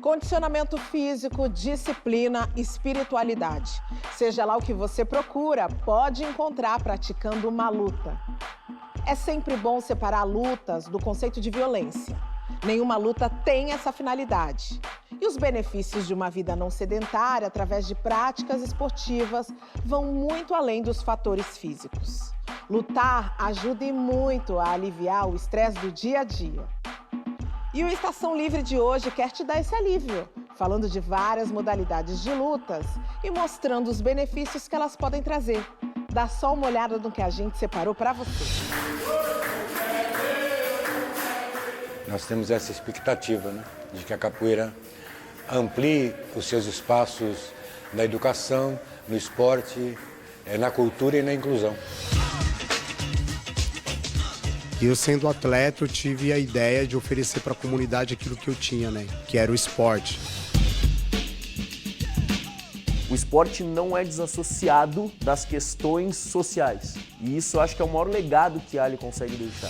Condicionamento físico, disciplina, espiritualidade. Seja lá o que você procura, pode encontrar praticando uma luta. É sempre bom separar lutas do conceito de violência. Nenhuma luta tem essa finalidade. E os benefícios de uma vida não sedentária através de práticas esportivas vão muito além dos fatores físicos. Lutar ajuda e muito a aliviar o estresse do dia a dia. E o Estação Livre de hoje quer te dar esse alívio, falando de várias modalidades de lutas e mostrando os benefícios que elas podem trazer. Dá só uma olhada no que a gente separou para você. Nós temos essa expectativa, né, de que a capoeira amplie os seus espaços na educação, no esporte, na cultura e na inclusão. E eu, sendo atleta, eu tive a ideia de oferecer para a comunidade aquilo que eu tinha, né? Que era o esporte. O esporte não é desassociado das questões sociais. E isso eu acho que é o maior legado que a Ali consegue deixar.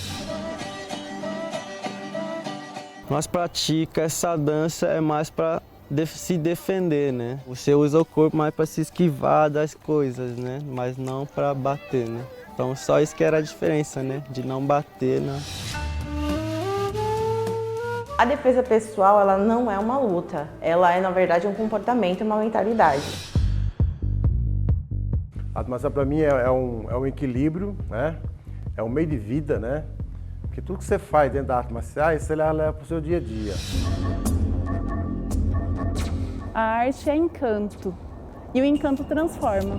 Nós pratica essa dança é mais para se defender, né? Você usa o corpo mais para se esquivar das coisas, né? Mas não para bater, né? Então só isso que era a diferença, né? De não bater, né? A defesa pessoal, ela não é uma luta. Ela é, na verdade, um comportamento e uma mentalidade. A arte marcial para mim é um equilíbrio, né? É um meio de vida, né? Porque tudo que você faz dentro da arte marcial, você leva para o seu dia a dia. A arte é encanto. E o encanto transforma.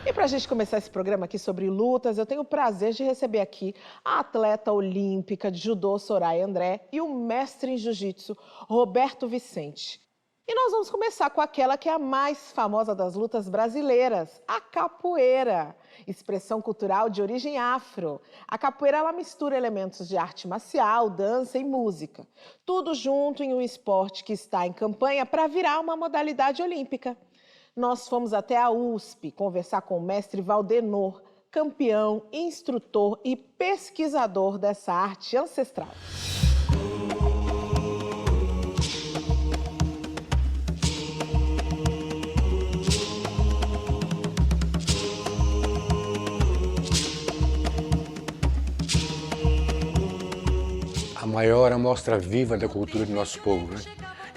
E para a gente começar esse programa aqui sobre lutas, eu tenho o prazer de receber aqui a atleta olímpica de judô Soraya André e o mestre em jiu-jitsu Roberto Vicente. E nós vamos começar com aquela que é a mais famosa das lutas brasileiras, a capoeira, expressão cultural de origem afro. A capoeira ela mistura elementos de arte marcial, dança e música, tudo junto em um esporte que está em campanha para virar uma modalidade olímpica. Nós fomos até a USP conversar com o mestre Valdenor, campeão, instrutor e pesquisador dessa arte ancestral. A maior amostra viva da cultura do nosso povo, né?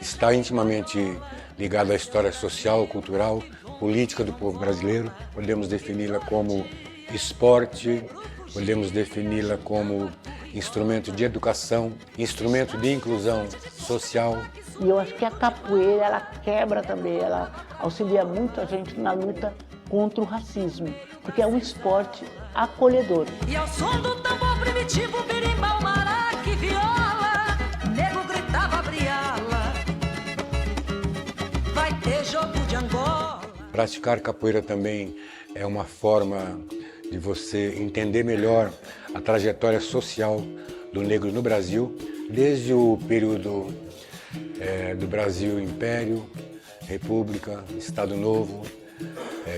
Está intimamente ligada à história social, cultural, política do povo brasileiro. Podemos defini-la como esporte, podemos defini-la como instrumento de educação, instrumento de inclusão social. E eu acho que a capoeira, ela quebra também, ela auxilia muito a gente na luta contra o racismo, porque é um esporte acolhedor. E ao som do tambor primitivo, berimbau, maraca e viola, nego gritava briala, vai ter jogo de Angola. Praticar capoeira também é uma forma de você entender melhor a trajetória social do negro no Brasil, desde o período do Brasil Império, República, Estado Novo,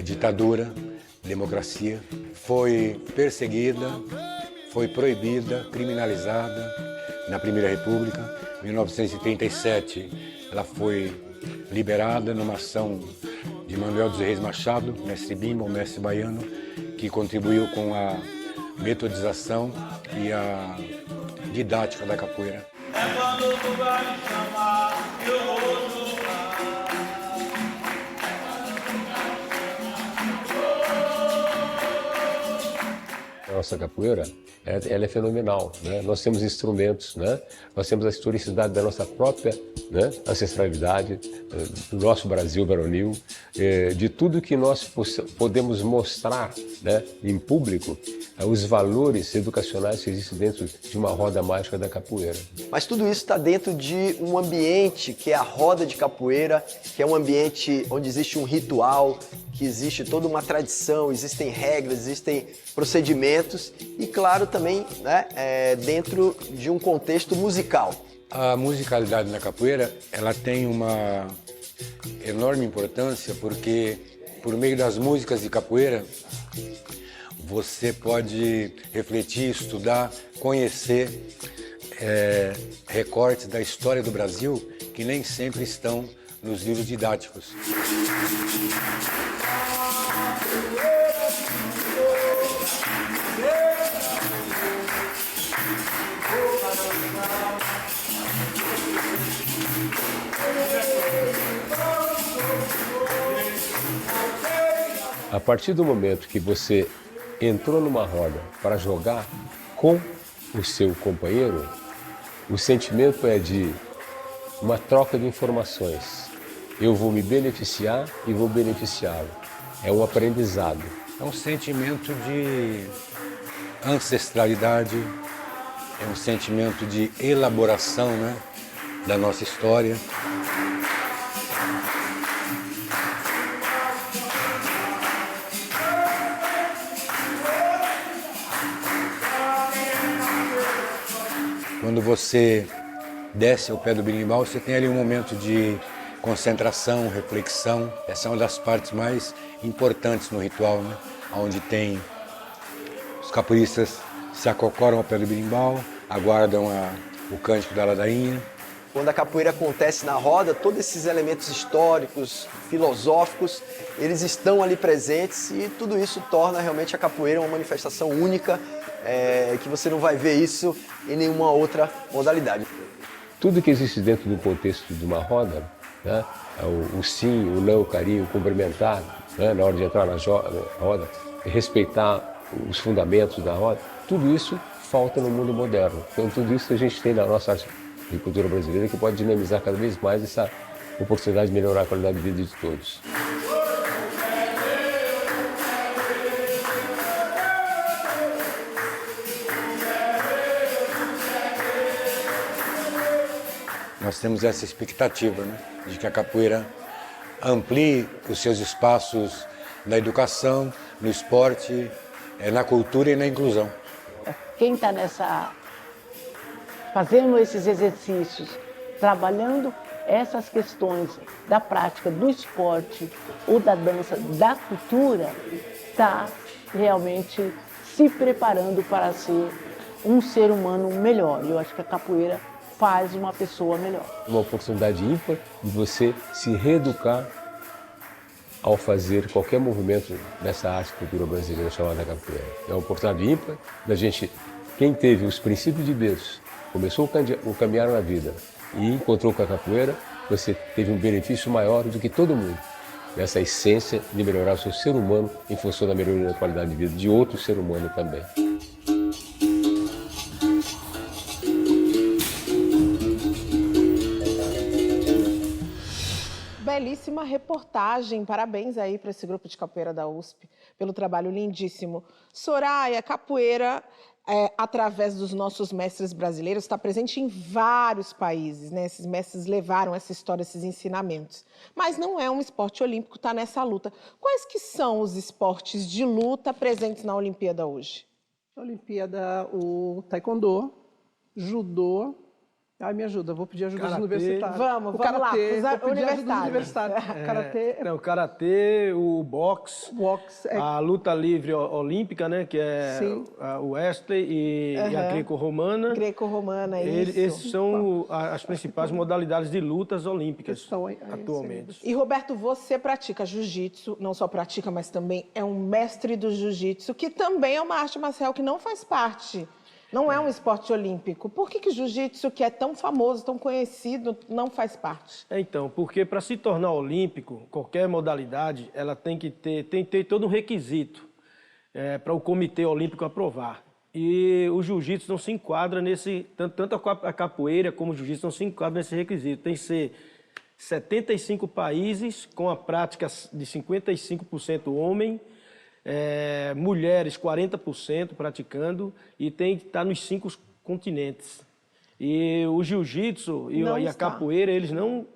ditadura, democracia. Foi perseguida, foi proibida, criminalizada na Primeira República. Em 1937, ela foi liberada numa ação de Manuel dos Reis Machado, mestre Bimba, o mestre baiano, que contribuiu com a metodização e a didática da capoeira. É quando tu vai me chamar, eu vou chorar. A nossa capoeira, ela é fenomenal, né? Nós temos instrumentos, né? Nós temos a historicidade da nossa própria, né, ancestralidade, do nosso Brasil varonil, de tudo que nós podemos mostrar, né, em público, os valores educacionais que existem dentro de uma roda mágica da capoeira. Mas tudo isso está dentro de um ambiente que é a roda de capoeira, que é um ambiente onde existe um ritual, que existe toda uma tradição, existem regras, existem procedimentos e, claro, também, né, dentro de um contexto musical. A musicalidade na capoeira, ela tem uma enorme importância porque, por meio das músicas de capoeira, você pode refletir, estudar, conhecer recortes da história do Brasil que nem sempre estão nos livros didáticos. A partir do momento que você entrou numa roda para jogar com o seu companheiro, o sentimento é de uma troca de informações. Eu vou me beneficiar e vou beneficiá-lo. É um aprendizado. É um sentimento de ancestralidade, é um sentimento de elaboração, né, da nossa história. Quando você desce ao pé do berimbau, você tem ali um momento de concentração, reflexão. Essa é uma das partes mais importantes no ritual, né? Onde tem os capoeiristas se acocoram ao pé do berimbau, aguardam o cântico da ladainha. Quando a capoeira acontece na roda, todos esses elementos históricos, filosóficos, eles estão ali presentes e tudo isso torna realmente a capoeira uma manifestação única, que você não vai ver isso em nenhuma outra modalidade. Tudo que existe dentro do contexto de uma roda, né? O sim, o não, o carinho, o cumprimentar, né? Na hora de entrar na roda, respeitar os fundamentos da roda, tudo isso falta no mundo moderno. Então tudo isso a gente tem na nossa arte e cultura brasileira que pode dinamizar cada vez mais essa oportunidade de melhorar a qualidade de vida de todos. Nós temos essa expectativa, né, de que a capoeira amplie os seus espaços na educação, no esporte, na cultura e na inclusão. Quem está fazendo esses exercícios, trabalhando essas questões da prática do esporte ou da dança, da cultura, está realmente se preparando para ser um ser humano melhor. E eu acho que a capoeira faz uma pessoa melhor. Uma oportunidade ímpar de você se reeducar ao fazer qualquer movimento nessa arte e cultura brasileira chamada capoeira. É uma oportunidade ímpar da gente, quem teve os princípios de Deus, começou o caminhar na vida e encontrou com a capoeira, você teve um benefício maior do que todo mundo. Nessa essência de melhorar o seu ser humano em função da melhoria da qualidade de vida de outro ser humano também. Belíssima reportagem, parabéns aí para esse grupo de capoeira da USP, pelo trabalho lindíssimo. Soraya, capoeira, através dos nossos mestres brasileiros, está presente em vários países, né? Esses mestres levaram essa história, esses ensinamentos. Mas não é um esporte olímpico, está nessa luta. Quais que são os esportes de luta presentes na Olimpíada hoje? Na Olimpíada, o taekwondo, judô. Ai, me ajuda, vou pedir ajuda dos universitários. Vamos lá, os universitários. O karatê, o boxe, a luta livre olímpica, né, que é o wrestling e a greco-romana. Greco-romana, isso. Esses são as principais modalidades de lutas olímpicas atualmente. E, Roberto, você pratica jiu-jitsu, não só pratica, mas também é um mestre do jiu-jitsu, que também é uma arte marcial que não faz parte. Não é um esporte olímpico. Por que o jiu-jitsu, que é tão famoso, tão conhecido, não faz parte? Então, porque para se tornar olímpico, qualquer modalidade, ela tem que ter todo um requisito para o Comitê Olímpico aprovar. E o jiu-jitsu não se enquadra nesse... Tanto a capoeira como o jiu-jitsu não se enquadra nesse requisito. Tem que ser 75 países com a prática de 55% homem, mulheres 40% praticando e tem que estar nos 5 continentes. E o jiu-jitsu e a capoeira, eles não...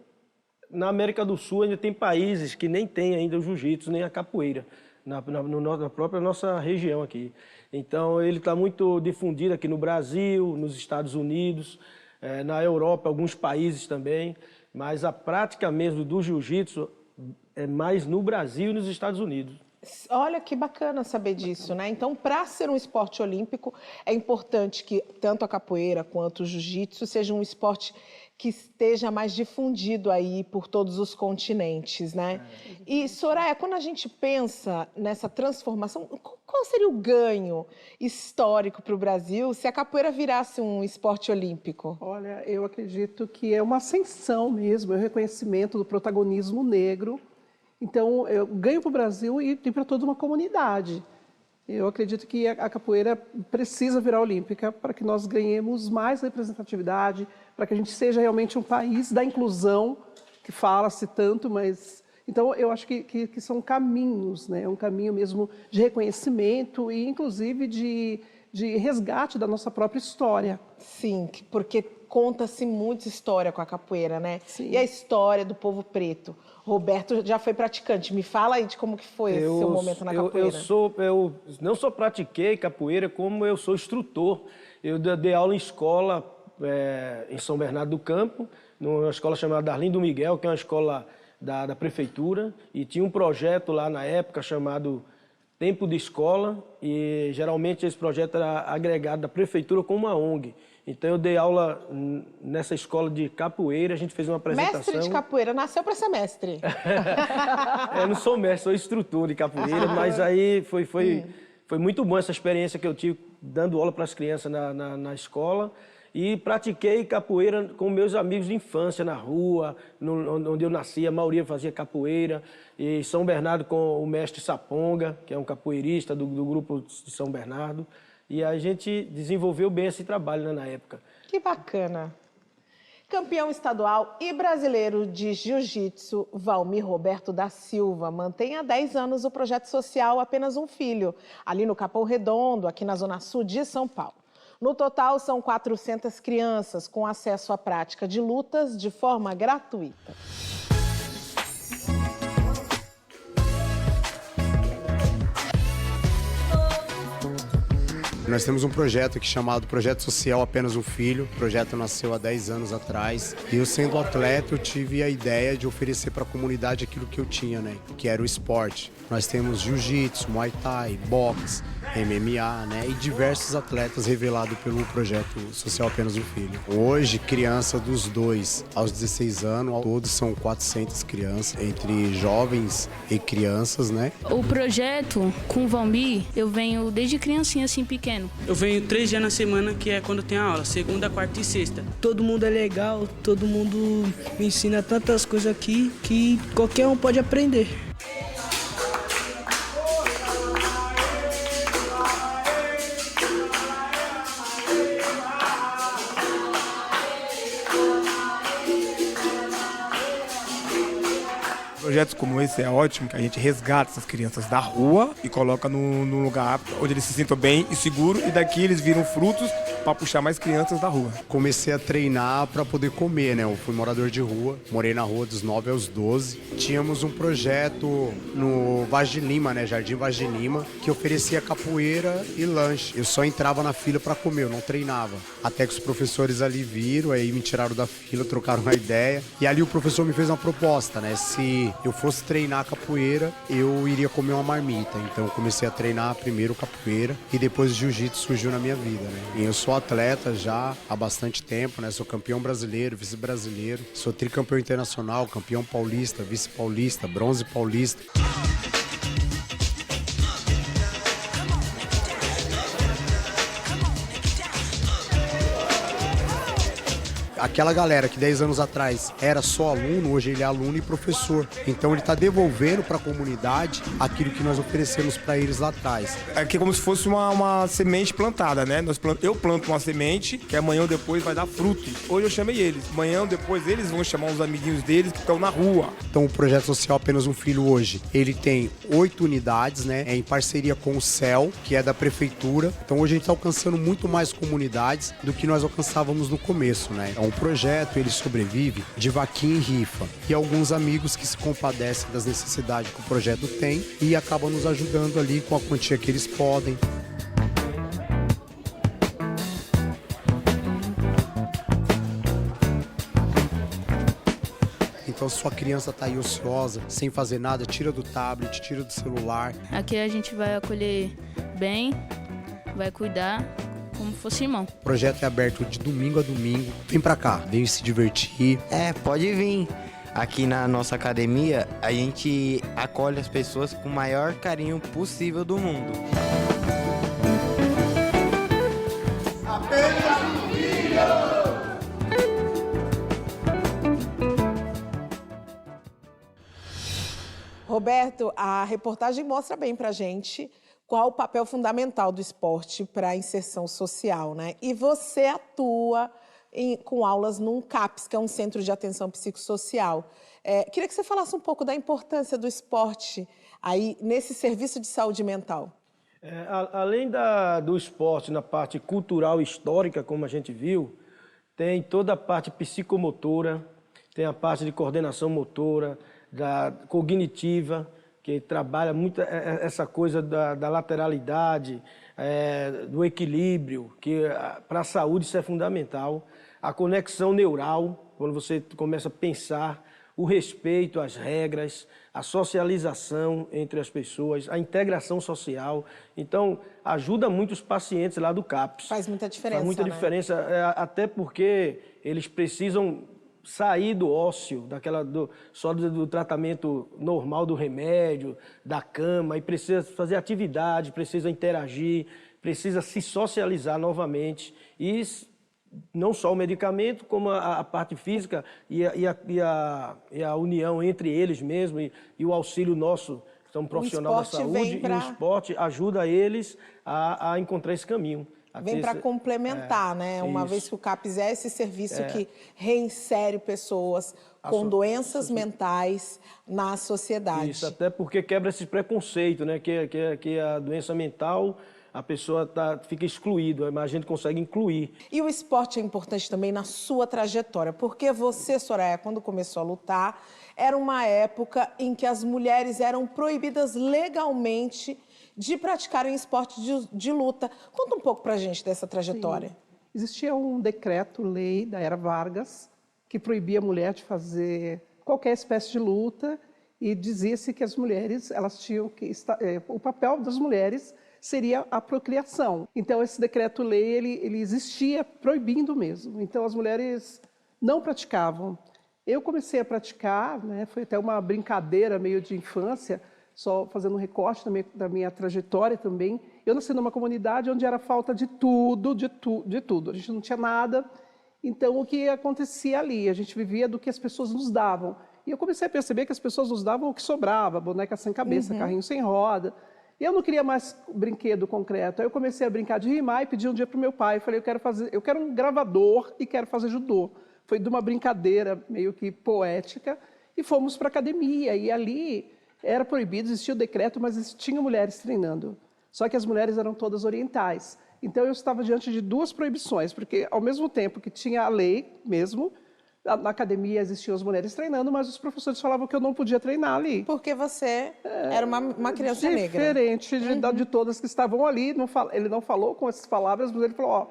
Na América do Sul ainda tem países que nem tem ainda o jiu-jitsu nem a capoeira, na própria nossa região aqui. Então ele está muito difundido aqui no Brasil, nos Estados Unidos, na Europa, alguns países também, mas a prática mesmo do jiu-jitsu é mais no Brasil e nos Estados Unidos. Olha que bacana saber disso, né? Então, para ser um esporte olímpico, é importante que tanto a capoeira quanto o jiu-jitsu seja um esporte que esteja mais difundido aí por todos os continentes, né? E, Soraya, quando a gente pensa nessa transformação, qual seria o ganho histórico para o Brasil se a capoeira virasse um esporte olímpico? Olha, eu acredito que é uma ascensão mesmo, é um reconhecimento do protagonismo negro. Então, eu ganho para o Brasil e para toda uma comunidade. Eu acredito que a capoeira precisa virar olímpica para que nós ganhemos mais representatividade, para que a gente seja realmente um país da inclusão, que fala-se tanto, mas... Então, eu acho que são caminhos, né? Um caminho mesmo de reconhecimento e, inclusive, de resgate da nossa própria história. Sim, porque conta-se muita história com a capoeira, né? Sim. E a história do povo preto. Roberto já foi praticante. Me fala aí de como que foi esse seu momento na capoeira. Eu não só pratiquei capoeira, como eu sou instrutor. Eu dei aula em escola em São Bernardo do Campo, numa escola chamada Arlindo Miguel, que é uma escola da prefeitura, e tinha um projeto lá na época chamado Tempo de Escola, e geralmente esse projeto era agregado da prefeitura com uma ONG. Então eu dei aula nessa escola de capoeira, a gente fez uma apresentação... Mestre de capoeira, nasceu para ser mestre. Eu não sou mestre, sou instrutor de capoeira, mas aí foi muito bom essa experiência que eu tive dando aula para as crianças na escola. E pratiquei capoeira com meus amigos de infância, na rua, onde eu nasci, a maioria fazia capoeira. E em São Bernardo com o mestre Saponga, que é um capoeirista do grupo de São Bernardo. E a gente desenvolveu bem esse trabalho, né, na época. Que bacana. Campeão estadual e brasileiro de jiu-jitsu, Valmir Roberto da Silva mantém há 10 anos o projeto social Apenas um Filho, ali no Capão Redondo, aqui na Zona Sul de São Paulo. No total, são 400 crianças com acesso à prática de lutas de forma gratuita. Nós temos um projeto aqui chamado Projeto Social Apenas um Filho. O projeto nasceu há 10 anos atrás. E eu, sendo atleta, eu tive a ideia de oferecer para a comunidade aquilo que eu tinha, né? Que era o esporte. Nós temos jiu-jitsu, muay thai, boxe, MMA, né? E diversos atletas revelados pelo Projeto Social Apenas um Filho. Hoje, criança dos 2 aos 16 anos, todos são 400 crianças, entre jovens e crianças, né? O projeto com o Valmir, eu venho desde criancinha assim pequeno. Eu venho 3 dias na semana, que é quando tem aula, segunda, quarta e sexta. Todo mundo é legal, todo mundo me ensina tantas coisas aqui que qualquer um pode aprender. Projetos como esse é ótimo, que a gente resgata essas crianças da rua e coloca num lugar onde eles se sintam bem e seguros, e daqui eles viram frutos para puxar mais crianças da rua. Comecei a treinar para poder comer, né? Eu fui morador de rua, morei na rua dos 9 aos 12. Tínhamos um projeto no Vaz de Lima, né? Jardim Vaz de Lima, que oferecia capoeira e lanche. Eu só entrava na fila para comer, eu não treinava. Até que os professores ali viram, aí me tiraram da fila, trocaram uma ideia. E ali o professor me fez uma proposta, né? Se eu fosse treinar capoeira, eu iria comer uma marmita. Então eu comecei a treinar primeiro capoeira e depois o jiu-jitsu surgiu na minha vida, né? E eu sou atleta já há bastante tempo, né? Sou campeão brasileiro, vice-brasileiro, sou tricampeão internacional, campeão paulista, vice-paulista, bronze paulista. Aquela galera que 10 anos atrás era só aluno, hoje ele é aluno e professor. Então ele está devolvendo para a comunidade aquilo que nós oferecemos para eles lá atrás. Aqui é como se fosse uma semente plantada, né? Eu planto uma semente que amanhã ou depois vai dar fruto. Hoje eu chamei eles. Amanhã ou depois eles vão chamar uns amiguinhos deles que estão na rua. Então o Projeto Social Apenas um Filho hoje, ele tem 8 unidades, né? É em parceria com o CEL, que é da prefeitura. Então hoje a gente está alcançando muito mais comunidades do que nós alcançávamos no começo, né? O projeto, ele sobrevive de vaquinha e rifa. E alguns amigos que se compadecem das necessidades que o projeto tem e acabam nos ajudando ali com a quantia que eles podem. Então Então, se sua criança está aí ociosa, sem fazer nada, tira do tablet, tira do celular. Aqui a gente vai acolher bem, vai cuidar como fosse irmão. O projeto é aberto de domingo a domingo. Vem pra cá, vem se divertir. Pode vir. Aqui na nossa academia, a gente acolhe as pessoas com o maior carinho possível do mundo. Roberto, a reportagem mostra bem pra gente qual o papel fundamental do esporte para a inserção social, né? E você atua com aulas num CAPS, que é um Centro de Atenção Psicossocial. Queria que você falasse um pouco da importância do esporte aí nesse serviço de saúde mental. Além do esporte na parte cultural e histórica, como a gente viu, tem toda a parte psicomotora, tem a parte de coordenação motora, da cognitiva, que trabalha muito essa coisa da lateralidade, do equilíbrio, que para a saúde isso é fundamental. A conexão neural, quando você começa a pensar, o respeito às regras, a socialização entre as pessoas, a integração social. Então, ajuda muito os pacientes lá do CAPS. Faz muita diferença, Faz muita diferença, até porque eles precisam sair do ócio, só do tratamento normal do remédio, da cama, e precisa fazer atividade, precisa interagir, precisa se socializar novamente. E não só o medicamento, como a parte física e a união entre eles mesmos e o auxílio nosso, que é um profissional da saúde, e o esporte ajuda eles a encontrar esse caminho. Vem para complementar, né? Uma vez que o CAPS é esse serviço que reinsere pessoas com doenças mentais na sociedade. Isso, até porque quebra esse preconceito, né? Que a doença mental, a pessoa fica excluída, mas a gente consegue incluir. E o esporte é importante também na sua trajetória, porque você, Soraya, quando começou a lutar, era uma época em que as mulheres eram proibidas legalmente de praticarem esporte de luta. Conta um pouco pra gente dessa trajetória. Sim. Existia um decreto-lei da era Vargas que proibia a mulher de fazer qualquer espécie de luta e dizia-se que as mulheres, elas tinham que o papel das mulheres seria a procriação. Então esse decreto-lei ele existia proibindo mesmo. Então as mulheres não praticavam. Eu comecei a praticar, né, foi até uma brincadeira meio de infância, só fazendo um recorte da minha trajetória também. Eu nasci numa comunidade onde era falta de tudo, de tudo. A gente não tinha nada. Então, o que acontecia ali? A gente vivia do que as pessoas nos davam. E eu comecei a perceber que as pessoas nos davam o que sobrava, boneca sem cabeça, carrinho sem roda. E eu não queria mais brinquedo concreto. Aí eu comecei a brincar de rimar e pedi um dia para o meu pai. Falei, eu quero um gravador e quero fazer judô. Foi de uma brincadeira meio que poética. E fomos para a academia. E ali era proibido, existia o decreto, mas tinha mulheres treinando. Só que as mulheres eram todas orientais. Então eu estava diante de duas proibições, porque ao mesmo tempo que tinha a lei mesmo, na academia existiam as mulheres treinando, mas os professores falavam que eu não podia treinar ali. Porque você era uma criança negra. Diferente de todas que estavam ali. Ele não falou com essas palavras, mas ele falou, ó,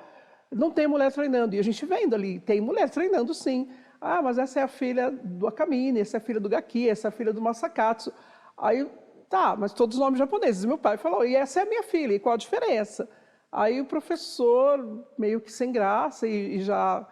não tem mulher treinando. E a gente vendo ali, tem mulher treinando sim. Ah, mas essa é a filha do Akamine, essa é a filha do Gaki, essa é a filha do Masakatsu. Aí, tá, mas todos os nomes japoneses. E meu pai falou, e essa é a minha filha, e qual a diferença? Aí o professor, meio que sem graça, e já,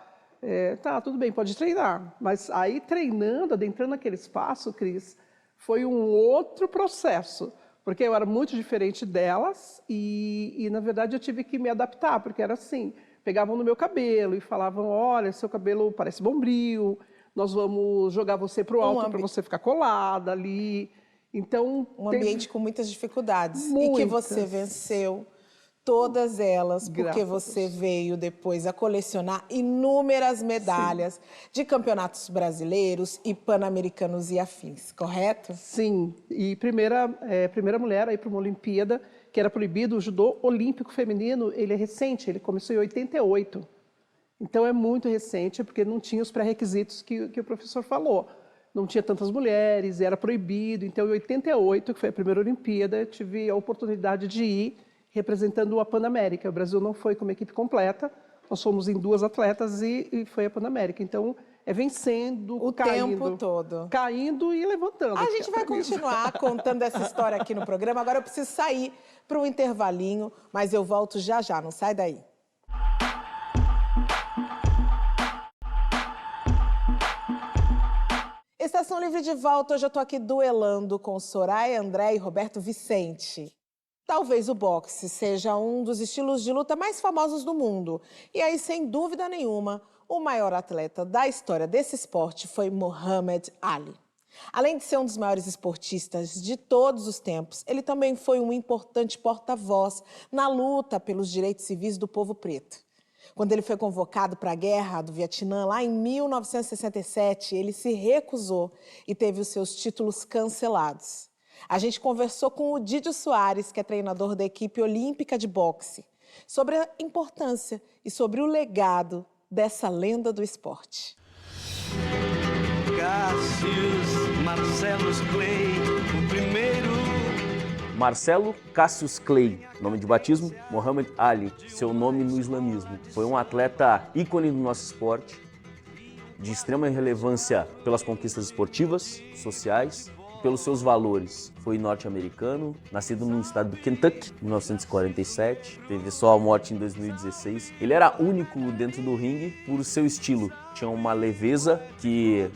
tá, tudo bem, pode treinar. Mas aí treinando, adentrando naquele espaço, Cris, foi um outro processo. Porque eu era muito diferente delas e na verdade, eu tive que me adaptar, porque era assim, pegavam no meu cabelo e falavam, olha, seu cabelo parece bombril, nós vamos jogar você para o alto para você ficar colada ali. Então, um ambiente com muitas dificuldades. E que você venceu todas elas, porque você veio depois a colecionar inúmeras medalhas de campeonatos brasileiros e pan-americanos e afins, correto? Sim, e primeira mulher a ir para uma Olimpíada, que era proibido, o judô olímpico feminino, ele é recente, ele começou em 88. Então é muito recente, porque não tinha os pré-requisitos que o professor falou. Não tinha tantas mulheres, era proibido. Então, em 88, que foi a primeira Olimpíada, eu tive a oportunidade de ir representando a Panamérica. O Brasil não foi com uma equipe completa, Nós fomos em 2 atletas e foi a Pan-América. Então, é vencendo, o caindo, tempo todo. Caindo e levantando. A gente vai continuar contando essa história aqui no programa. Agora eu preciso sair para um intervalinho, mas eu volto já já, não sai daí. Estação Livre de volta, hoje eu tô aqui duelando com Soraya André e Roberto Vicente. Talvez o boxe seja um dos estilos de luta mais famosos do mundo. E aí, sem dúvida nenhuma, o maior atleta da história desse esporte foi Muhammad Ali. Além de ser um dos maiores esportistas de todos os tempos, ele também foi um importante porta-voz na luta pelos direitos civis do povo preto. Quando ele foi convocado para a Guerra do Vietnã, lá em 1967, ele se recusou e teve os seus títulos cancelados. A gente conversou com o Didio Soares, que é treinador da equipe olímpica de boxe, sobre a importância e sobre o legado dessa lenda do esporte. Marcellus Clay, o primeiro. Marcelo Cassius Clay, nome de batismo, Muhammad Ali, seu nome no islamismo. Foi um atleta ícone do nosso esporte, de extrema relevância pelas conquistas esportivas, sociais, pelos seus valores. Foi norte-americano, nascido no estado do Kentucky, em 1947, teve só a morte em 2016. Ele era único dentro do ringue por seu estilo. Tinha uma leveza que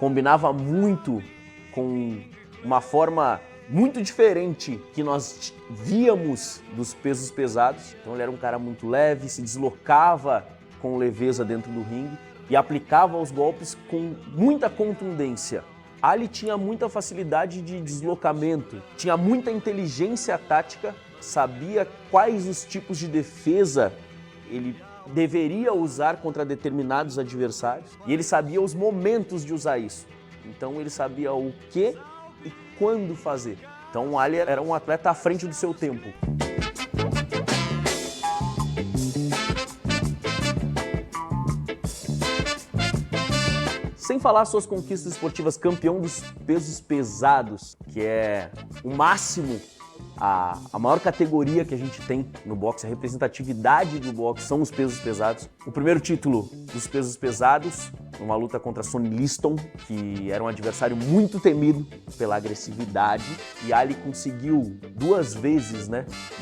combinava muito com uma forma muito diferente que nós víamos dos pesos pesados. Então ele era um cara muito leve, se deslocava com leveza dentro do ringue e aplicava os golpes com muita contundência. Ali tinha muita facilidade de deslocamento, tinha muita inteligência tática, sabia quais os tipos de defesa ele deveria usar contra determinados adversários e ele sabia os momentos de usar isso. Então ele sabia o que e quando fazer. Então o Ali era um atleta à frente do seu tempo. Sem falar suas conquistas esportivas, campeão dos pesos pesados, que é o máximo, a maior categoria que a gente tem no boxe, a representatividade do boxe são os pesos pesados. O primeiro título dos pesos pesados, numa luta contra Sonny Liston, que era um adversário muito temido pela agressividade, e Ali conseguiu 2 vezes,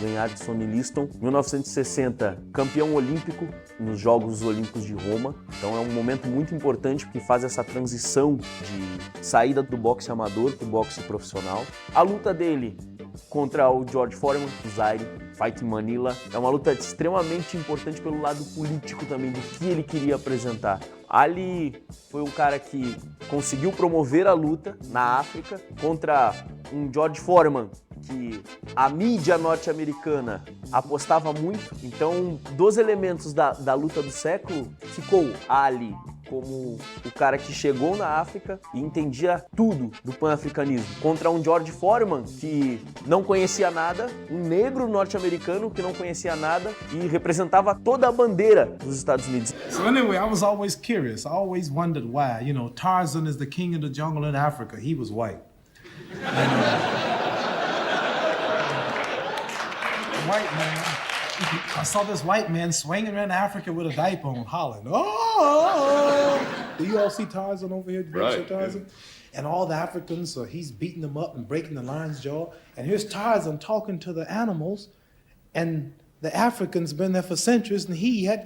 ganhar de Sonny Liston. Em 1960, campeão olímpico nos Jogos Olímpicos de Roma. Então é um momento muito importante porque faz essa transição de saída do boxe amador para o boxe profissional. A luta dele contra o George Foreman, do Zaire, Fight in Manila, é uma luta extremamente importante pelo lado político também, do que ele queria apresentar. Ali foi um cara que conseguiu promover a luta na África contra um George Foreman, que a mídia norte-americana apostava muito. Então, dos elementos da luta do século, ficou Ali como o cara que chegou na África e entendia tudo do pan-africanismo, contra um George Foreman que não conhecia nada, um negro norte-americano que não conhecia nada e representava toda a bandeira dos Estados Unidos. So anyway, I was always curious. I always wondered why. You know, Tarzan is the king of the jungle in Africa. He was white. White man. I saw this white man swinging around Africa with a diaper on, hollering, "Oh!" Do you all see Tarzan over here? Right. Tarzan? Yeah. And all the Africans, so he's beating them up and breaking the lion's jaw. And here's Tarzan talking to the animals, and the Africans been there for centuries, and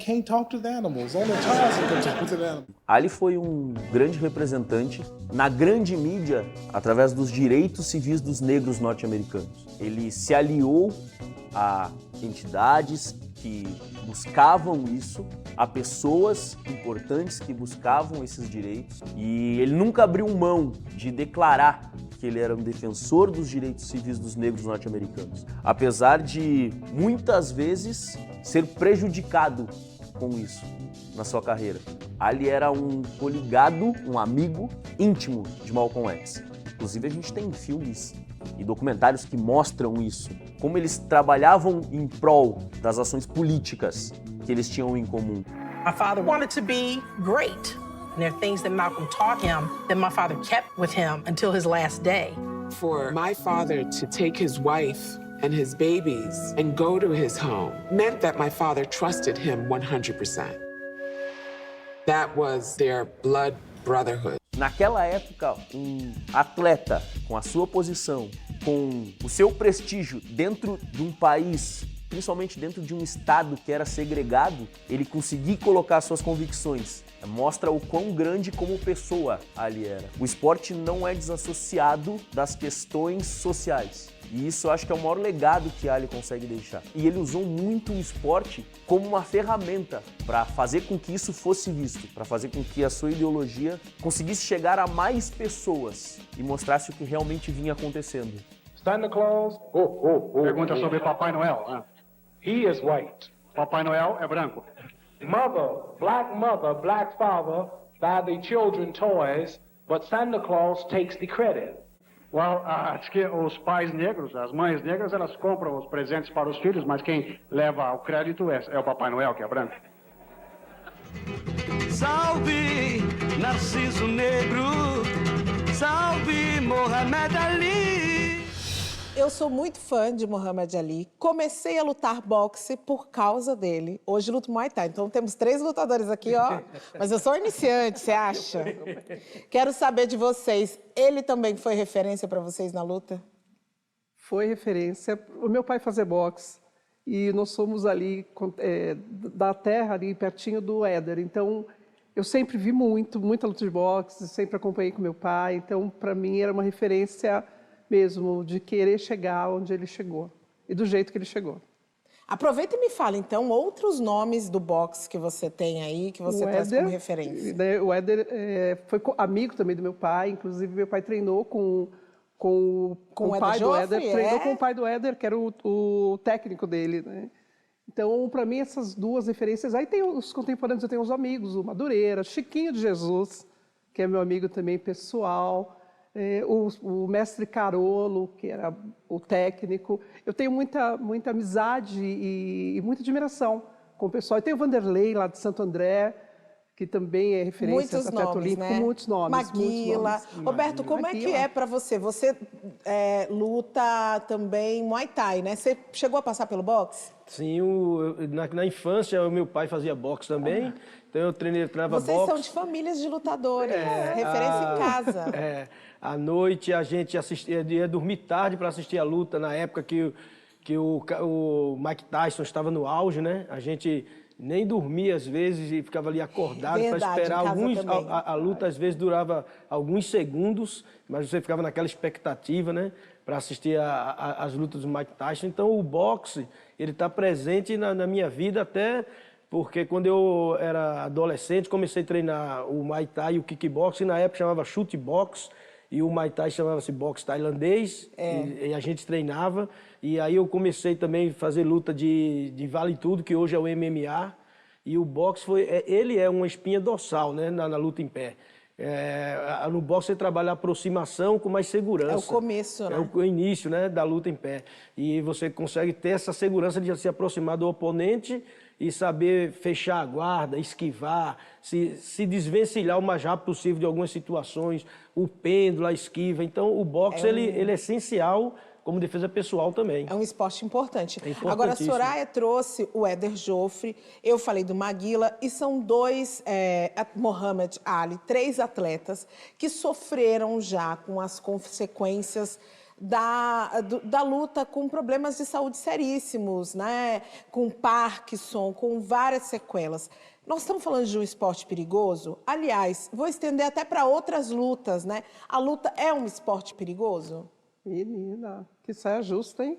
can't talk to the animals. Only Tarzan can talk to the animals. Ali foi um grande representante na grande mídia através dos direitos civis dos negros norte-americanos. Ele se aliou a entidades que buscavam isso, a pessoas importantes que buscavam esses direitos, e ele nunca abriu mão de declarar que ele era um defensor dos direitos civis dos negros norte-americanos, apesar de muitas vezes ser prejudicado com isso na sua carreira. Ali era um coligado, um amigo íntimo de Malcolm X. Inclusive a gente tem filmes e documentários que mostram isso, como eles trabalhavam em prol das ações políticas que eles tinham em comum. My father wanted to be great, and there are things that Malcolm taught him that my father kept with him until his last day. For my father to take his wife and his babies and go to his home meant that my father trusted him 100%. That was their blood brotherhood. Naquela época, um atleta com a sua posição, com o seu prestígio dentro de um país, principalmente dentro de um estado que era segregado, ele conseguir colocar suas convicções. Mostra o quão grande como pessoa ali era. O esporte não é desassociado das questões sociais. E isso eu acho que é o maior legado que Ali consegue deixar. E ele usou muito o esporte como uma ferramenta para fazer com que isso fosse visto, para fazer com que a sua ideologia conseguisse chegar a mais pessoas e mostrasse o que realmente vinha acontecendo. Santa Claus, pergunta sobre Papai Noel. He is white. Papai Noel é branco. Mother, black father, buy the children toys, but Santa Claus takes the credit. Well, acho que os pais negros, as mães negras, elas compram os presentes para os filhos, mas quem leva o crédito é o Papai Noel, que é branco. Salve, Narciso Negro, salve, Mohamed Ali. Eu sou muito fã de Mohamed Ali. Comecei a lutar boxe por causa dele. Hoje luto Muay Thai. Então temos 3 lutadores aqui, ó. Mas eu sou iniciante, você acha? Quero saber de vocês. Ele também foi referência para vocês na luta? Foi referência. O meu pai fazia boxe. E nós somos ali da terra, ali pertinho do Éder. Então, eu sempre vi muita luta de boxe. Sempre acompanhei com meu pai. Então, para mim, era uma referência mesmo de querer chegar onde ele chegou e do jeito que ele chegou. Aproveita e me fala, então, outros nomes do boxe que você tem aí, que você traz como referência. Né, o Éder foi amigo também do meu pai, inclusive meu pai treinou com o pai do Éder, treinou com o pai do Éder, que era o técnico dele, né? Então, para mim, essas duas referências. Aí tem os contemporâneos, eu tenho os amigos, o Madureira, Chiquinho de Jesus, que é meu amigo também pessoal, o mestre Carolo, que era o técnico. Eu tenho muita amizade e muita admiração com o pessoal. E tem o Vanderlei, lá de Santo André, que também é referência muitos atleta nomes, olímpico, né? muitos nomes. Maguila. Muitos nomes. Roberto, como é que é para você? Você luta também Muay Thai, né? Você chegou a passar pelo boxe? Sim, na infância o meu pai fazia boxe também, então eu treinava boxe. Vocês são de famílias de lutadores, referência em casa. À noite a gente ia dormir tarde para assistir a luta, na época que o Mike Tyson estava no auge, né? A gente nem dormia às vezes e ficava ali acordado para esperar a luta. Às vezes durava alguns segundos, mas você ficava naquela expectativa, né, para assistir as lutas do Mike Tyson. Então o boxe, ele está presente na minha vida, até porque quando eu era adolescente comecei a treinar o Muay Thai e o kickboxing, na época chamava chute boxe, e o Muay Thai chamava-se boxe tailandês, e a gente treinava. E aí eu comecei também a fazer luta de vale tudo, que hoje é o MMA. E o boxe ele é uma espinha dorsal, né, na luta em pé. No boxe você trabalha a aproximação com mais segurança. É o começo, né? É o início, né, da luta em pé. E você consegue ter essa segurança de se aproximar do oponente e saber fechar a guarda, esquivar, se desvencilhar o mais rápido possível de algumas situações, o pêndulo, a esquiva. Então, o boxe ele é essencial como defesa pessoal também. É um esporte importante. Agora, a Soraya trouxe o Éder Joffre, eu falei do Maguila, e são dois, Mohamed Ali, 3 atletas que sofreram já com as consequências da luta com problemas de saúde seríssimos, né? Com Parkinson, com várias sequelas. Nós estamos falando de um esporte perigoso? Aliás, vou estender até para outras lutas, né? A luta é um esporte perigoso? Menina, que saia justa, hein?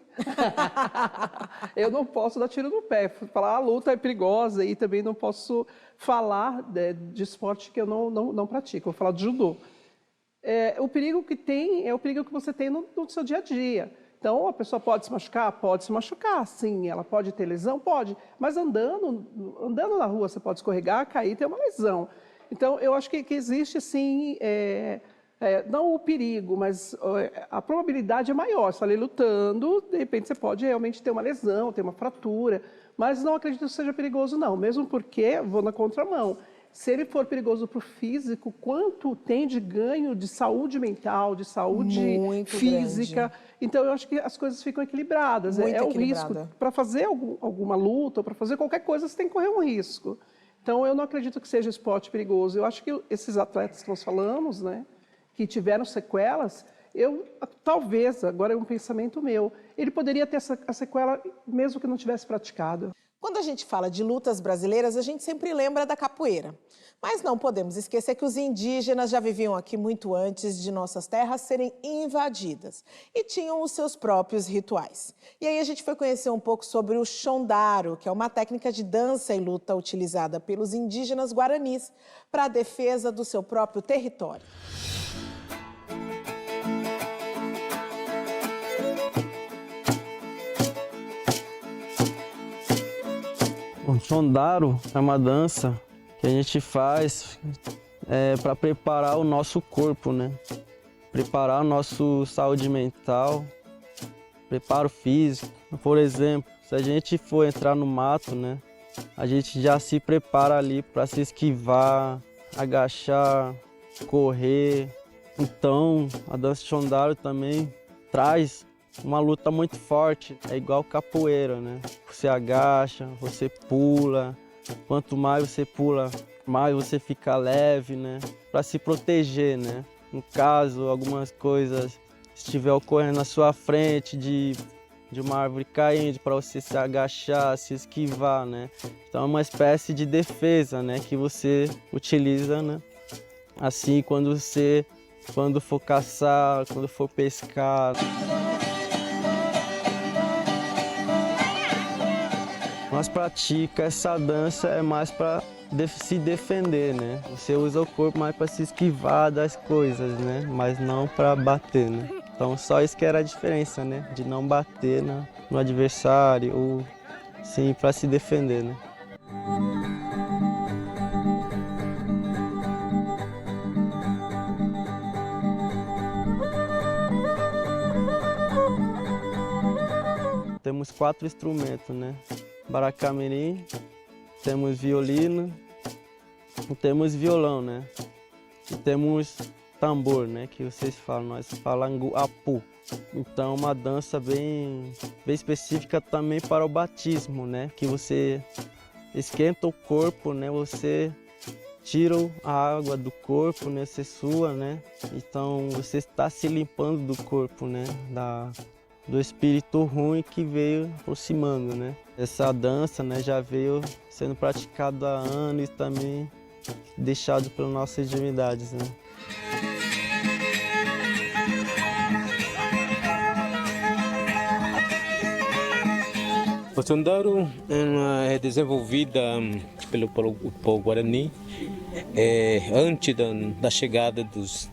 Eu não posso dar tiro no pé, falar a luta é perigosa e também não posso falar de esporte que eu não pratico, vou falar de judô. O perigo que tem é o perigo que você tem no seu dia a dia. Então, a pessoa pode se machucar, sim, ela pode ter lesão, pode, mas andando na rua você pode escorregar, cair e ter uma lesão. Então, eu acho que existe, sim, não o perigo, mas a probabilidade é maior. Você está ali lutando, de repente você pode realmente ter uma lesão, ter uma fratura, mas não acredito que seja perigoso, não, mesmo porque, vou na contramão, se ele for perigoso para o físico, quanto tem de ganho de saúde mental, de saúde Muito física. grande. Então, eu acho que as coisas ficam equilibradas. Muito o equilibrada. risco. Para fazer alguma luta, ou para fazer qualquer coisa, você tem que correr um risco. Então, eu não acredito que seja esporte perigoso. Eu acho que esses atletas que nós falamos, né, que tiveram sequelas, talvez, agora é um pensamento meu, ele poderia ter a sequela mesmo que não tivesse praticado. Quando a gente fala de lutas brasileiras, a gente sempre lembra da capoeira. Mas não podemos esquecer que os indígenas já viviam aqui muito antes de nossas terras serem invadidas e tinham os seus próprios rituais. E aí a gente foi conhecer um pouco sobre o chondaro, que é uma técnica de dança e luta utilizada pelos indígenas guaranis para a defesa do seu próprio território. O chondaro é uma dança que a gente faz para preparar o nosso corpo, né? Preparar a nossa saúde mental, preparo físico. Por exemplo, se a gente for entrar no mato, né? A gente já se prepara ali para se esquivar, agachar, correr. Então, a dança chondaro também traz uma luta muito forte, é igual capoeira, né? Você agacha, você pula, quanto mais você pula, mais você fica leve, né? Para se proteger, né? No caso, algumas coisas estiver ocorrendo na sua frente de uma árvore caindo, para você se agachar, se esquivar, né? Então é uma espécie de defesa, né? Que você utiliza, né? Assim, quando for caçar, quando for pescar. Nós praticamos essa dança é mais para se defender, né? Você usa o corpo mais para se esquivar das coisas, né? Mas não para bater, né? Então só isso que era a diferença, né? De não bater no adversário, ou sim para se defender, né? Temos 4 instrumentos, né? Baracamirim, temos violino, temos violão, né? E temos tambor, né? Que vocês falam, nós falamos apu. Então, uma dança bem específica também para o batismo, né? Que você esquenta o corpo, né? Você tira a água do corpo, né? Você sua, né? Então, você está se limpando do corpo, né? Do espírito ruim que veio aproximando, né? Essa dança, né, já veio sendo praticada há anos e também deixado pelas nossas divindades, né? O chondaro é desenvolvida pelo povo guarani antes da chegada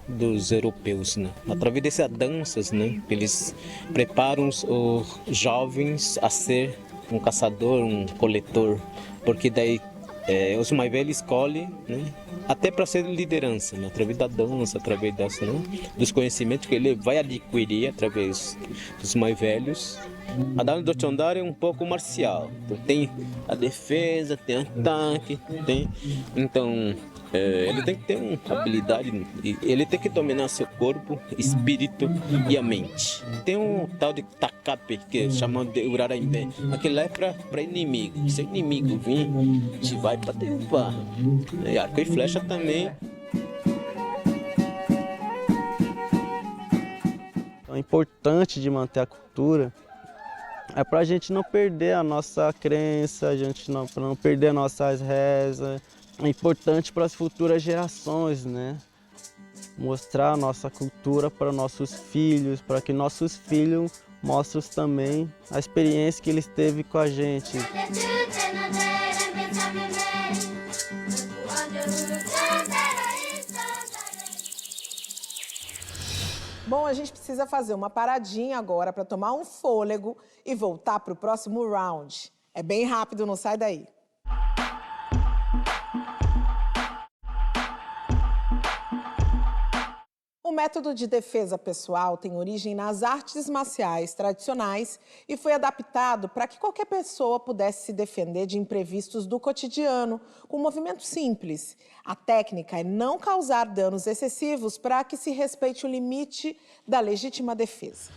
dos europeus, né? Através dessas danças, né? Eles preparam os jovens a ser um caçador, um coletor, porque daí os mais velhos escolhem, né? Até para ser liderança, né? Através da dança, através dos conhecimentos que ele vai adquirir através dos mais velhos. A dança do chondaro é um pouco marcial, então, tem a defesa, tem ataque, então ele tem que ter uma habilidade, ele tem que dominar seu corpo, espírito e a mente. Tem um tal de tacape, que é chamado de uraraimbé, aquele lá é para inimigo. Se o inimigo vir, a gente vai para derrubar. E arco e flecha também. Então, é importante de manter a cultura é para a gente não perder a nossa crença, para não perder as nossas rezas. É importante para as futuras gerações, né? Mostrar a nossa cultura para nossos filhos, para que nossos filhos mostrem também a experiência que eles teve com a gente. Bom, a gente precisa fazer uma paradinha agora para tomar um fôlego e voltar para o próximo round. É bem rápido, não sai daí. O método de defesa pessoal tem origem nas artes marciais tradicionais e foi adaptado para que qualquer pessoa pudesse se defender de imprevistos do cotidiano, com um movimento simples. A técnica é não causar danos excessivos para que se respeite o limite da legítima defesa.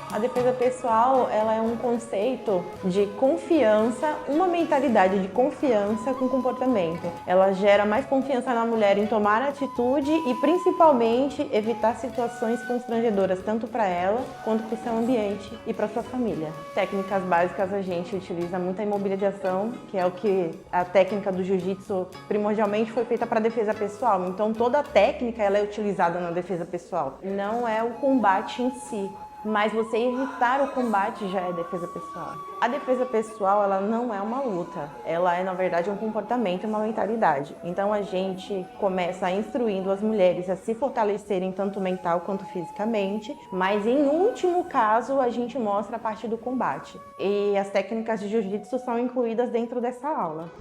A defesa pessoal, ela é um conceito de confiança, uma mentalidade de confiança com comportamento. Ela gera mais confiança na mulher em tomar atitude e, principalmente, evitar situações constrangedoras, tanto para ela quanto para o seu ambiente e para sua família. Técnicas básicas, a gente utiliza muita imobilização, que é o que a técnica do jiu-jitsu primordialmente foi feita para defesa pessoal. Então, toda a técnica ela é utilizada na defesa pessoal. Não é o combate em si, mas você evitar o combate já é defesa pessoal. A defesa pessoal, ela não é uma luta. Ela é, na verdade, um comportamento, uma mentalidade. Então, a gente começa instruindo as mulheres a se fortalecerem tanto mental quanto fisicamente, mas, em último caso, a gente mostra a parte do combate. E as técnicas de jiu-jitsu são incluídas dentro dessa aula.